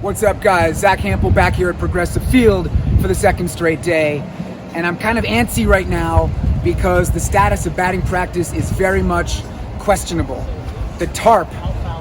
What's up, guys? Zack Hample back here at Progressive Field for the second straight day. And I'm kind of antsy right now because the status of batting practice is very much questionable. The tarp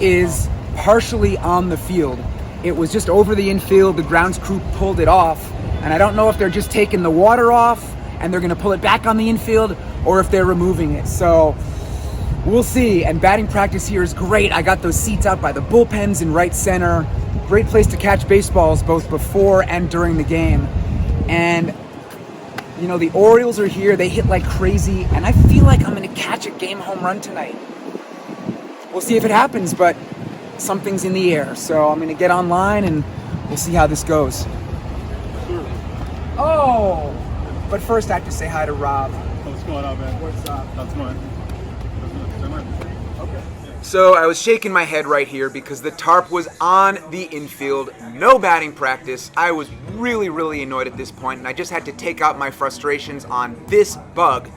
is partially on the field. It was just over the infield. The grounds crew pulled it off. And I don't know if they're just taking the water off and they're going to pull it back on the infield or if they're removing it. So we'll see. And batting practice here is great. I got those seats out by the bullpens in right center. Great place to catch baseballs both before and during the game. And, you know, the Orioles are here. They hit like crazy. And I feel like I'm going to catch a game home run tonight. We'll see if it happens, but something's in the air. So I'm going to get online and we'll see how this goes. Oh! But first I have to say hi to Rob. What's going on, man? What's up? That's mine. Okay. So I was shaking my head right here because the tarp was on the infield, no batting practice. I was really annoyed at this point, and I just had to take out my frustrations on this bug.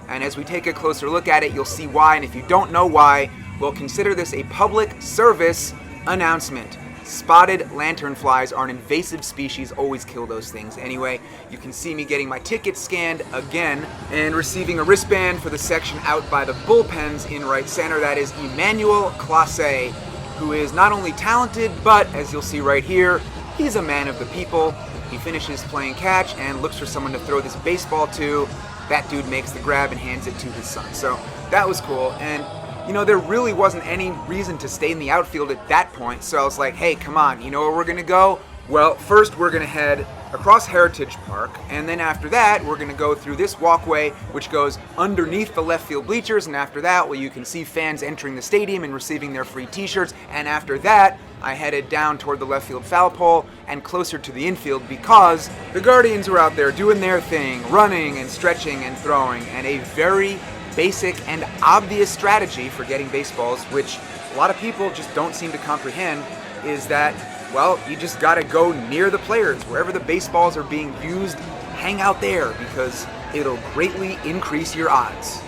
And as we take a closer look at it, you'll see why, and if you don't know why, we'll consider this a public service announcement. Spotted lanternflies are an invasive species, always kill those things. Anyway, you can see me getting my ticket scanned again and receiving a wristband for the section out by the bullpens in right center. That is Emmanuel Classe, who is not only talented, but as you'll see right here, he's a man of the people. He finishes playing catch and looks for someone to throw this baseball to. That dude makes the grab and hands it to his son. So that was cool. And you know, there really wasn't any reason to stay in the outfield at that point, so I was like, hey, come on, you know where we're going to go? Well, first we're going to head across Heritage Park, and then after that, we're going to go through this walkway, which goes underneath the left field bleachers, and after that, well, you can see fans entering the stadium and receiving their free t-shirts, and after that, I headed down toward the left field foul pole and closer to the infield because the Guardians were out there doing their thing, running and stretching and throwing, and a very basic and obvious strategy for getting baseballs, which a lot of people just don't seem to comprehend, is that, well, you just gotta go near the players. Wherever the baseballs are being used, hang out there because it'll greatly increase your odds.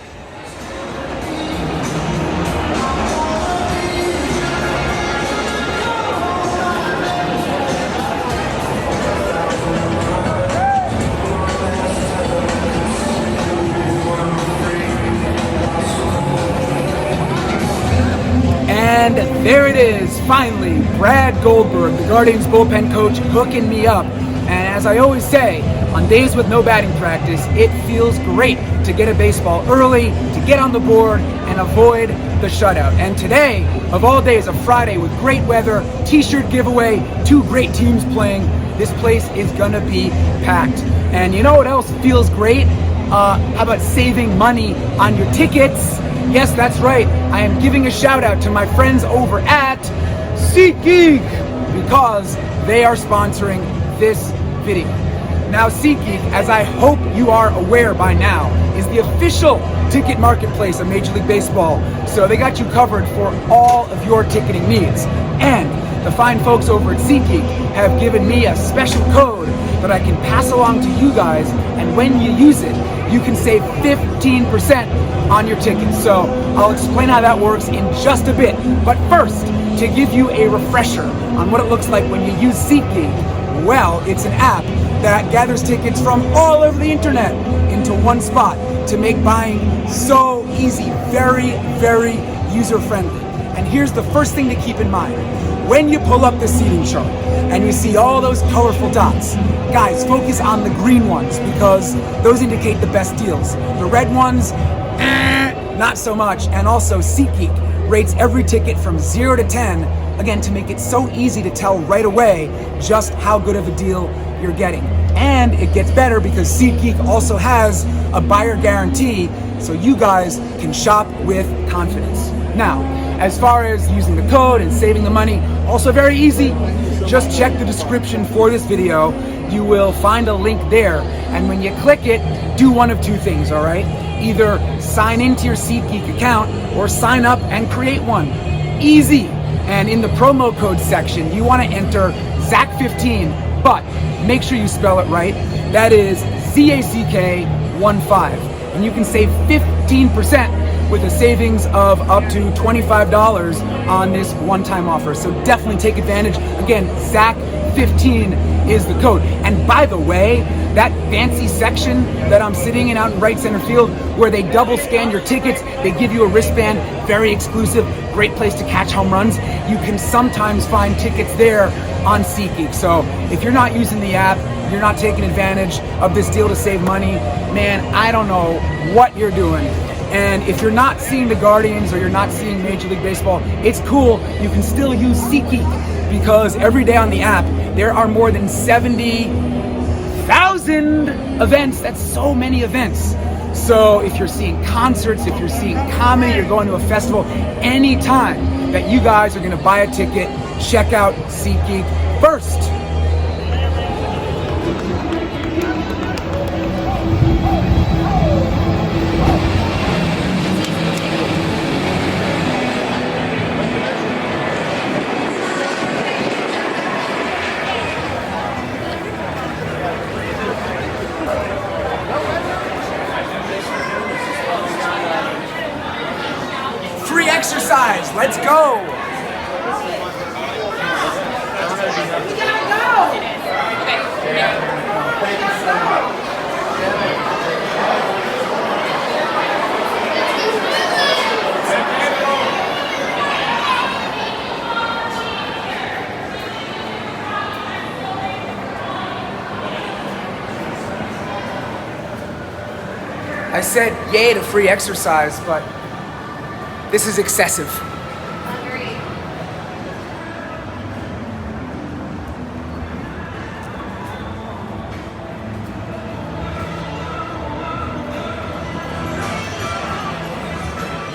And there it is, finally, Brad Goldberg, the Guardians bullpen coach, hooking me up. And as I always say, on days with no batting practice, it feels great to get a baseball early, to get on the board, and avoid the shutout. And today, of all days, a Friday with great weather, t-shirt giveaway, two great teams playing, this place is gonna be packed. And you know what else feels great? How about saving money on your tickets? Yes, that's right. I am giving a shout out to my friends over at SeatGeek because they are sponsoring this video. Now, SeatGeek, as I hope you are aware by now, is the official ticket marketplace of Major League Baseball. So they got you covered for all of your ticketing needs. And the fine folks over at SeatGeek have given me a special code that I can pass along to you guys. And when you use it, you can save 15% on your tickets. So I'll explain how that works in just a bit. But first, to give you a refresher on what it looks like when you use SeatGeek, well, it's an app that gathers tickets from all over the internet into one spot to make buying so easy, very user-friendly. And here's the first thing to keep in mind. When you pull up the seating chart and you see all those colorful dots, guys, focus on the green ones because those indicate the best deals. The red ones, not so much. And also SeatGeek rates every ticket from 0 to 10, again, to make it so easy to tell right away just how good of a deal you're getting. And it gets better because SeatGeek also has a buyer guarantee, so you guys can shop with confidence. Now, as far as using the code and saving the money, also very easy. Just check the description for this video. You will find a link there, and when you click it, do one of two things, all right? Either sign into your SeatGeek account or sign up and create one. Easy. And in the promo code section, you want to enter Zack15, but make sure you spell it right. That is ZACK15, and you can save 15% with a savings of up to $25 on this one-time offer. So definitely take advantage. Again, Zack 15 is the code. And by the way, that fancy section that I'm sitting in out in right center field where they double scan your tickets, they give you a wristband, very exclusive, great place to catch home runs. You can sometimes find tickets there on SeatGeek. So if you're not using the app, you're not taking advantage of this deal to save money, man, I don't know what you're doing. And if you're not seeing the Guardians or you're not seeing Major League Baseball, it's cool. You can still use SeatGeek because every day on the app, there are more than 70,000 events. That's so many events. So if you're seeing concerts, if you're seeing comedy, you're going to a festival, anytime that you guys are going to buy a ticket, check out SeatGeek first. Free exercise, let's go! I said yay to free exercise, but this is excessive.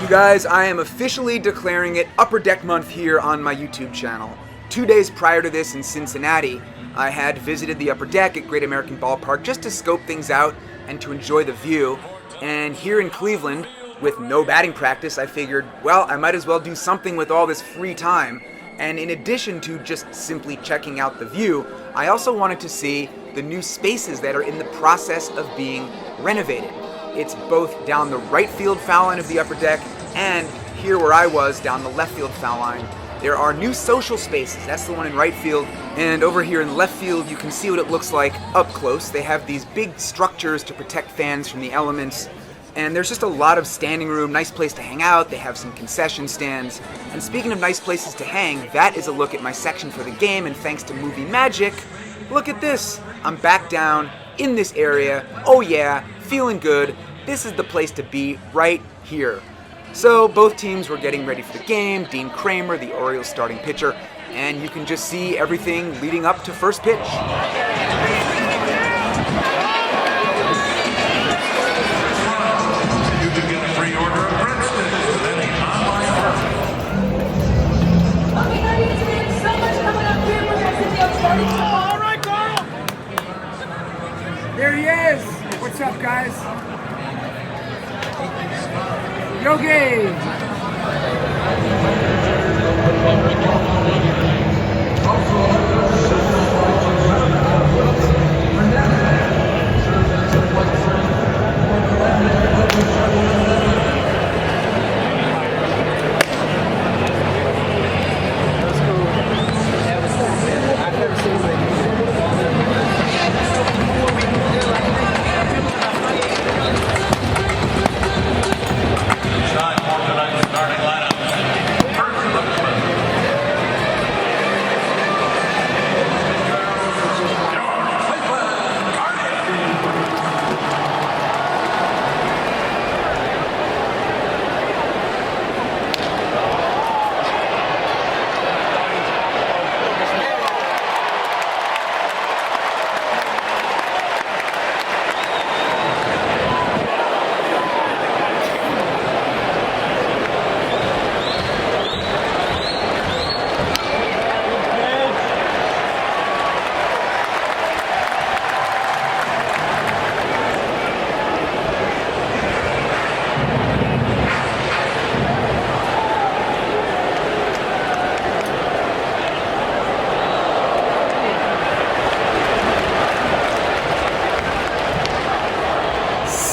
You guys, I am officially declaring it Upper Deck Month here on my YouTube channel. 2 days prior to this in Cincinnati, I had visited the Upper Deck at Great American Ballpark just to scope things out and to enjoy the view. And here in Cleveland, with no batting practice, I figured, well, I might as well do something with all this free time. And in addition to just simply checking out the view, I also wanted to see the new spaces that are in the process of being renovated. It's both down the right field foul line of the Upper Deck and here where I was down the left field foul line. There are new social spaces, that's the one in right field, and over here in left field you can see what it looks like up close. They have these big structures to protect fans from the elements, and there's just a lot of standing room, nice place to hang out. They have some concession stands, and speaking of nice places to hang, that is a look at my section for the game, and thanks to movie magic, look at this. I'm back down in this area, oh yeah, feeling good. This is the place to be right here. So both teams were getting ready for the game. Dean Kramer, the Orioles starting pitcher, and you can just see everything leading up to first pitch. You can get a free order of breadsticks with any online order. Okay, ladies and gentlemen, so much coming up here. We're going to see you starting. All right, Carl. There he is. What's up, guys? Yogi. Time for tonight's starting lineup. First in the bullpen,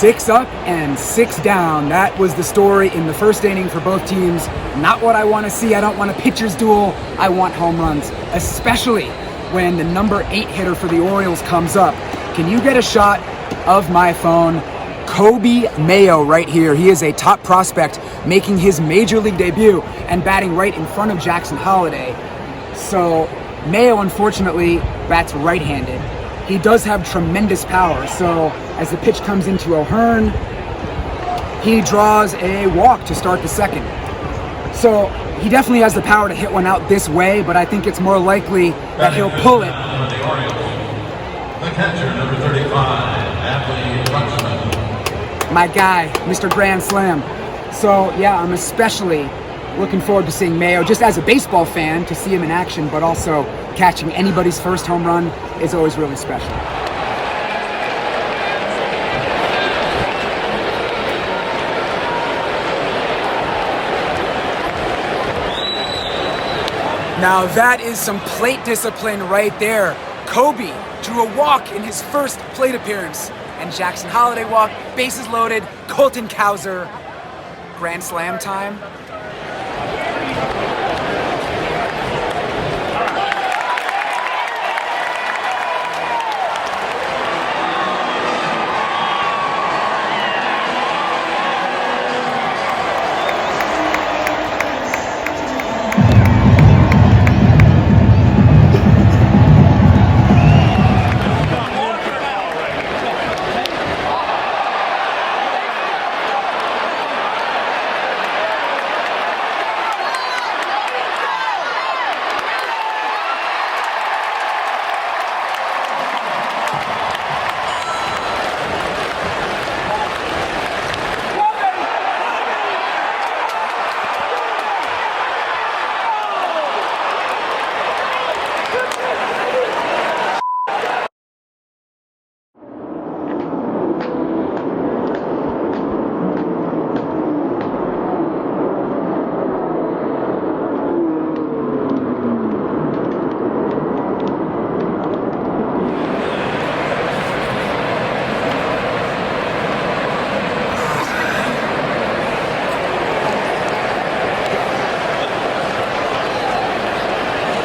6 up and 6 down. That was the story in the first inning for both teams. Not what I want to see. I don't want a pitcher's duel. I want home runs, especially when the number 8 hitter for the Orioles comes up. Can you get a shot of my phone? Kobe Mayo right here. He is a top prospect making his major league debut and batting right in front of Jackson Holliday. So Mayo, unfortunately, bats right-handed. He does have tremendous power, so as the pitch comes into O'Hearn, he draws a walk to start the second. So he definitely has the power to hit one out this way, but I think it's more likely that he'll pull it. The catcher, number 35, My guy, Mr. Grand Slam. So yeah, I'm especially looking forward to seeing Mayo, just as a baseball fan, to see him in action, but also catching anybody's first home run is always really special. Now that is some plate discipline right there. Kobe drew a walk in his first plate appearance, and Jackson Holliday walked, bases loaded, Colton Cowser, grand slam time.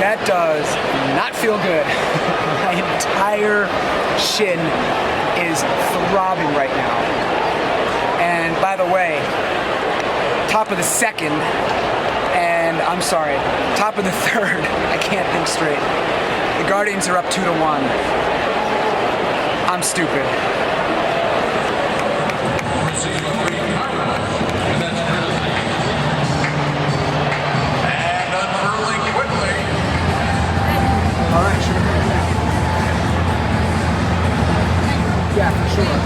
That does not feel good. My entire shin is throbbing right now. And by the way, top of the second, and I'm sorry, top of the third, I can't think straight. The Guardians are up 2-1. I'm stupid. All right, sure. Yeah, for sure.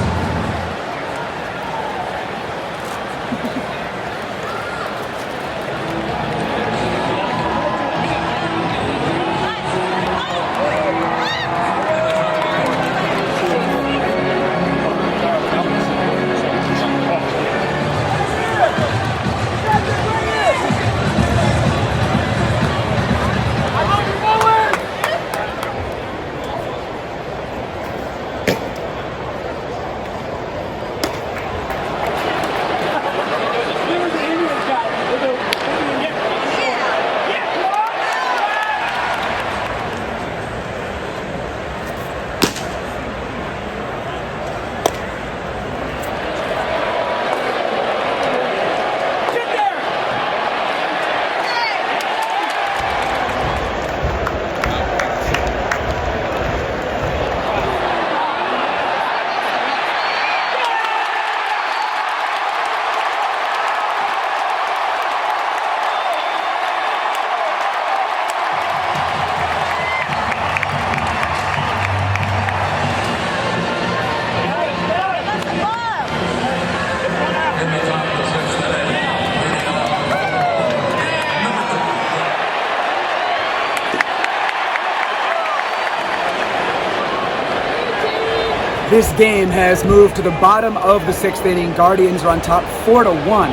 This game has moved to the bottom of the sixth inning. Guardians are on top 4-1.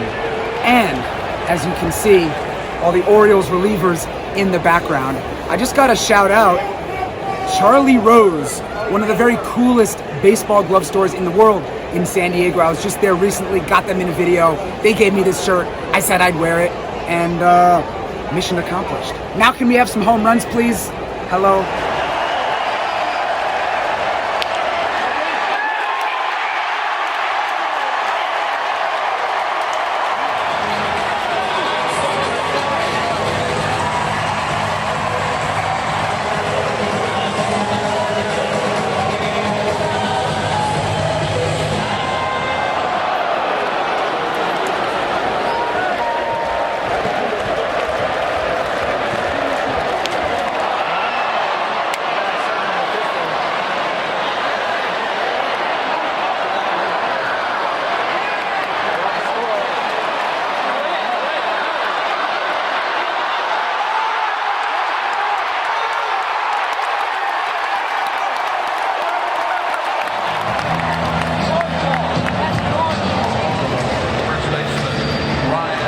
And as you can see, all the Orioles relievers in the background. I just got to shout out Charlie Rose, one of the very coolest baseball glove stores in the world, in San Diego. I was just there recently, got them in a video. They gave me this shirt. I said I'd wear it, and mission accomplished. Now can we have some home runs, please? Hello? First baseman, Ryan.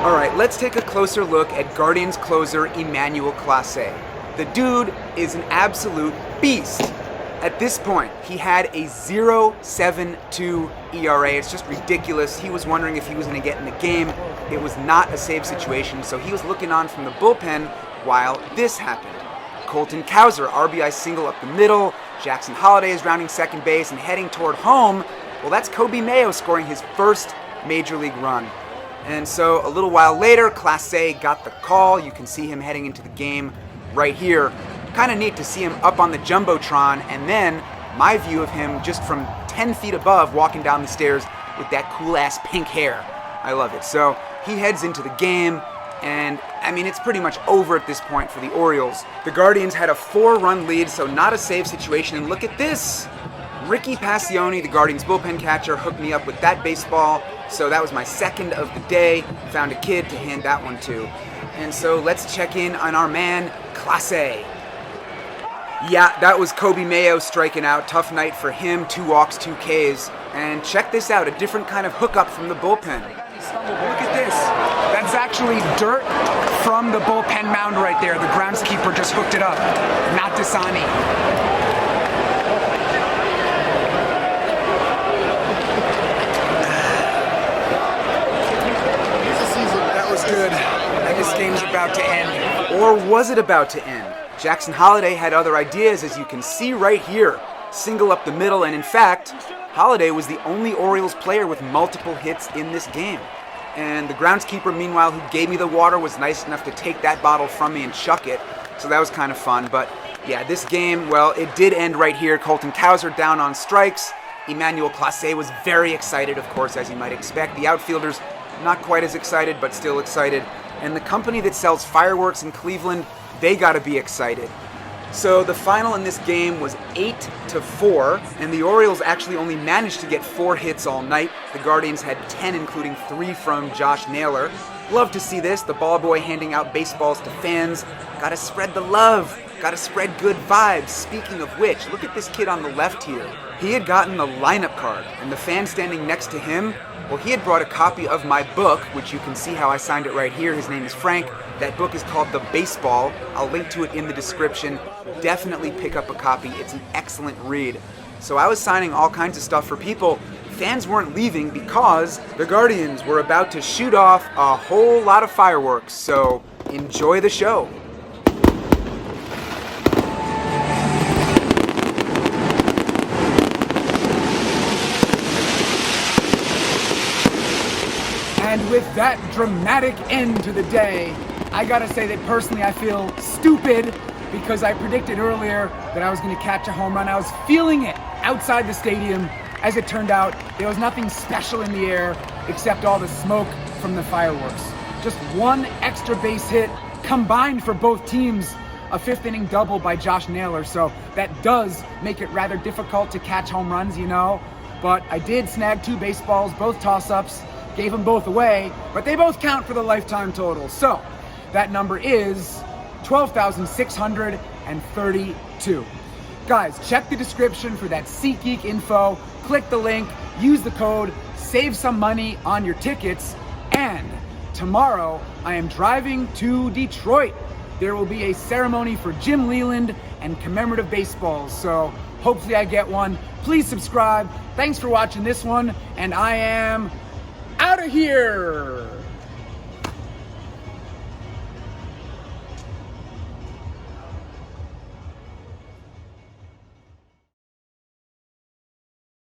All right, let's take a closer look at Guardians closer Emmanuel Clase. The dude is an absolute beast. At this point, he had a 0.72 ERA. It's just ridiculous. He was wondering if he was going to get in the game. It was not a save situation, so he was looking on from the bullpen while this happened. Colton Cowser, RBI single up the middle. Jackson Holliday is rounding second base and heading toward home. Well, that's Kobe Mayo scoring his first major league run. And so a little while later, Clase got the call. You can see him heading into the game right here. Kind of neat to see him up on the Jumbotron, and then my view of him just from 10 feet above walking down the stairs with that cool-ass pink hair. I love it. So he heads into the game, and I mean, it's pretty much over at this point for the Orioles. The Guardians had a 4-run lead, so not a save situation, and look at this. Ricky Passione, the Guardians bullpen catcher, hooked me up with that baseball, so that was my second of the day. Found a kid to hand that one to. And so let's check in on our man, Clase. Yeah, that was Kobe Mayo striking out. Tough night for him, 2 walks, 2 Ks. And check this out, a different kind of hookup from the bullpen. Look at this. That's actually dirt from the bullpen mound right there. The groundskeeper just hooked it up, not Dasani. Good. And this game's about to end. Or was it about to end? Jackson Holliday had other ideas, as you can see right here. Single up the middle, and in fact, Holliday was the only Orioles player with multiple hits in this game. And the groundskeeper, meanwhile, who gave me the water, was nice enough to take that bottle from me and chuck it. So that was kind of fun. But yeah, this game, well, it did end right here. Colton Cowser down on strikes. Emmanuel Clase was very excited, of course, as you might expect. The outfielders not quite as excited, but still excited. And the company that sells fireworks in Cleveland, they gotta be excited. So the final in this game was 8-4, and the Orioles actually only managed to get 4 hits all night. The Guardians had 10, including 3 from Josh Naylor. Love to see this, the ball boy handing out baseballs to fans. Gotta spread the love, gotta spread good vibes. Speaking of which, look at this kid on the left here. He had gotten the lineup card, and the fan standing next to him, well, he had brought a copy of my book, which you can see how I signed it right here. His name is Frank. That book is called The Baseball. I'll link to it in the description. Definitely pick up a copy. It's an excellent read. So I was signing all kinds of stuff for people. Fans weren't leaving because the Guardians were about to shoot off a whole lot of fireworks. So enjoy the show. And with that dramatic end to the day, I gotta say that personally I feel stupid because I predicted earlier that I was gonna catch a home run. I was feeling it outside the stadium, As it turned out, there was nothing special in the air except all the smoke from the fireworks. Just one extra base hit combined for both teams, a fifth inning double by Josh Naylor, so that does make it rather difficult to catch home runs, but I did snag 2 baseballs, both toss-ups, gave them both away, but they both count for the lifetime total. So that number is 12,632. Guys, check the description for that SeatGeek info, click the link, use the code, save some money on your tickets, and tomorrow I am driving to Detroit. There will be a ceremony for Jim Leland and commemorative baseballs, so hopefully I get one. Please subscribe. Thanks for watching this one, and I am out of here.